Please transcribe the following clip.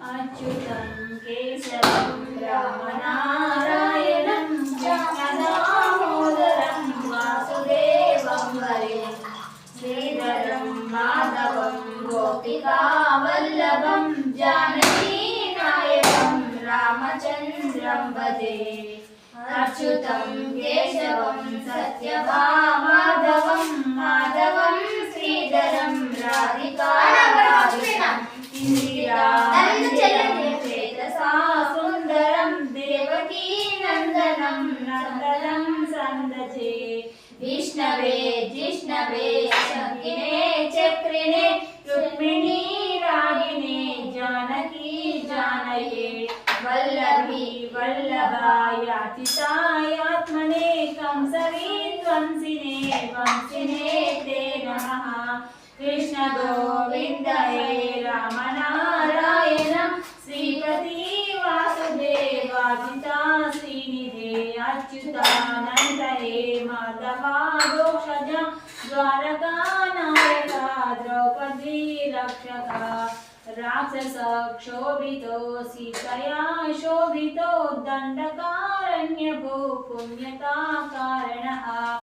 अच्युतं केशवं रामनारायणं कृष्णदामोदरं वासुदेवं हरे श्रीधरं माधवं गोपिकावल्लभं जानकीनायकं रामचन्द्रं भजे अच्युतं केशवं सत्यभामाधवं माधवं श्रीधरं राधिकानायकं इंदिराचेतसा सुन्दरं देवकी नन्दनं नन्दनं सन्दजे विष्णवे जिष्णवे शकिने चक्रिणे रुक्मिणी रागिणे जानकी जानये वल्लभी वल्लभायाचितायात्मने कंसरीध्वंसिने वंसिने ते नमः कृष्ण गोविन्द हे रामनारायण श्रीपति वासुदेवाजिता श्रीनिधे अच्युतानन्द हे माधवा दोषज द्वारकानायका द्रौपदी रक्षका राक्षस क्षोभितो सीतया शोभितो दण्डकारण्यभो पुण्यता कारणः